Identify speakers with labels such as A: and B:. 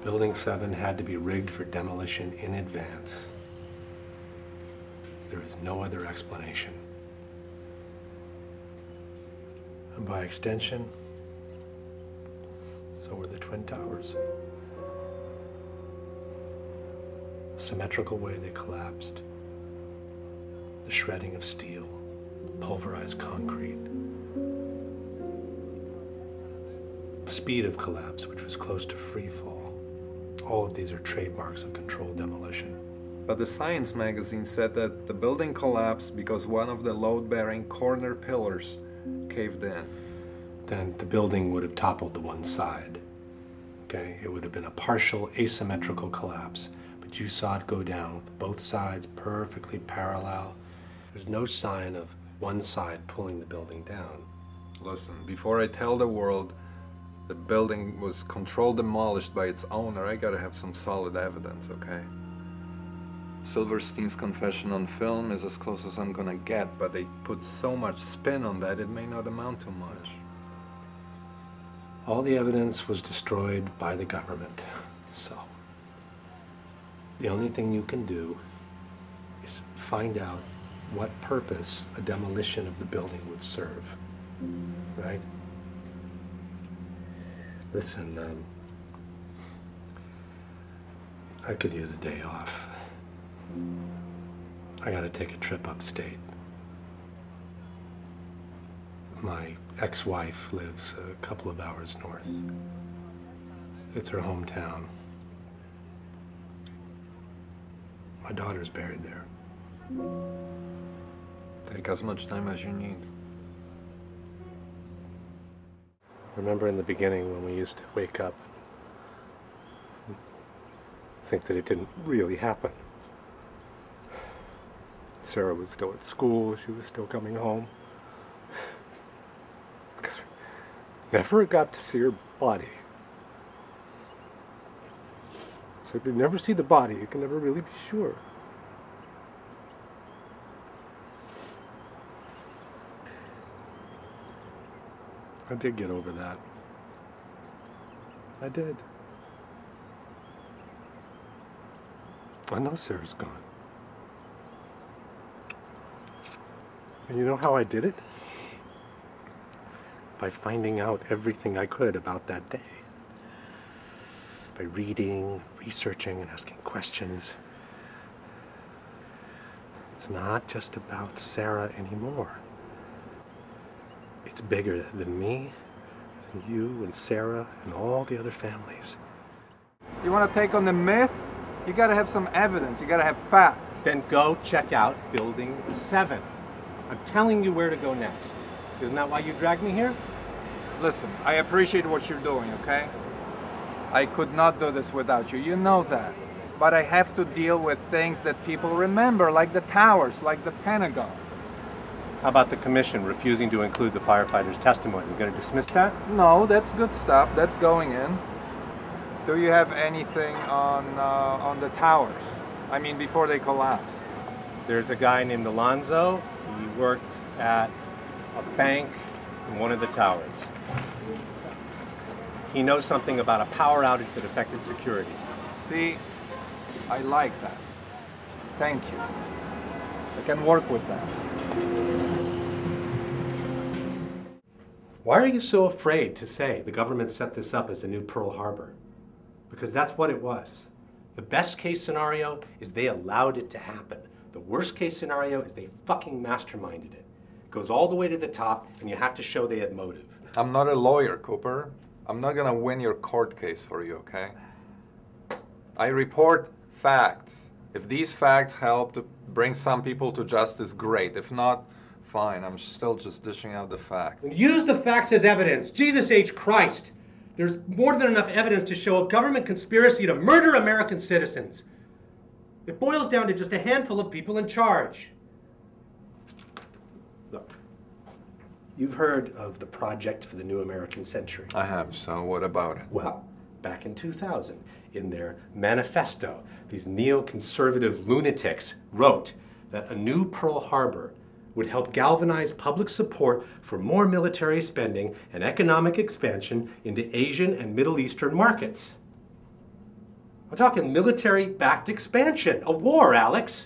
A: Building 7 had to be rigged for demolition in advance. There is no other explanation. And by extension, so were the Twin Towers. The symmetrical way they collapsed, the shredding of steel, pulverized concrete, the speed of collapse, which was close to free fall. All of these are trademarks of controlled demolition.
B: But the Science magazine said that the building collapsed because one of the load-bearing corner pillars caved in.
A: Then the building would have toppled to one side. Okay? It would have been a partial asymmetrical collapse, but you saw it go down with both sides perfectly parallel. There's no sign of one side pulling the building down.
B: Listen, before I tell the world the building was controlled demolished by its owner, I gotta have some solid evidence, okay? Silverstein's confession on film is as close as I'm gonna get, but they put so much spin on that it may not amount to much.
A: All the evidence was destroyed by the government, so the only thing you can do is find out what purpose a demolition of the building would serve, right? Listen, I could use a day off. I gotta take a trip upstate. My ex-wife lives a couple of hours north. It's her hometown. My daughter's buried there.
B: Take as much time as you need.
A: Remember in the beginning when we used to wake up and think that it didn't really happen? Sarah was still at school, she was still coming home. Because we never got to see her body. So if you never see the body, you can never really be sure. I did get over that. I did. I know Sarah's gone. And you know how I did it? By finding out everything I could about that day. By reading, researching, and asking questions. It's not just about Sarah anymore. It's bigger than me, and you, and Sarah, and all the other families.
C: You want to take on the myth? You gotta have some evidence, you gotta have facts.
A: Then go check out Building 7. I'm telling you where to go next. Isn't that why you dragged me here?
C: Listen, I appreciate what you're doing, okay? I could not do this without you, you know that. But I have to deal with things that people remember, like the towers, like the Pentagon.
A: How about the commission refusing to include the firefighters' testimony? You gonna dismiss that?
C: No, that's good stuff, that's going in. Do you have anything on the towers? I mean, before they collapsed.
A: There's a guy named Alonzo. He worked at a bank in one of the towers. He knows something about a power outage that affected security.
C: See, I like that. Thank you. I can work with that.
A: Why are you so afraid to say the government set this up as a new Pearl Harbor? Because that's what it was. The best case scenario is they allowed it to happen. The worst case scenario is they fucking masterminded it. It goes all the way to the top, and you have to show they had motive.
B: I'm not a lawyer, Cooper. I'm not gonna win your court case for you, okay? I report facts. If these facts help to bring some people to justice, great. If not, fine. I'm still just dishing out the facts.
A: Use the facts as evidence. Jesus H. Christ. There's more than enough evidence to show a government conspiracy to murder American citizens. It boils down to just a handful of people in charge. Look, you've heard of the Project for the New American Century.
B: I have, so what about it?
A: Well, back in 2000, in their manifesto, these neoconservative lunatics wrote that a new Pearl Harbor would help galvanize public support for more military spending and economic expansion into Asian and Middle Eastern markets. I'm talking military-backed expansion, a war, Alex.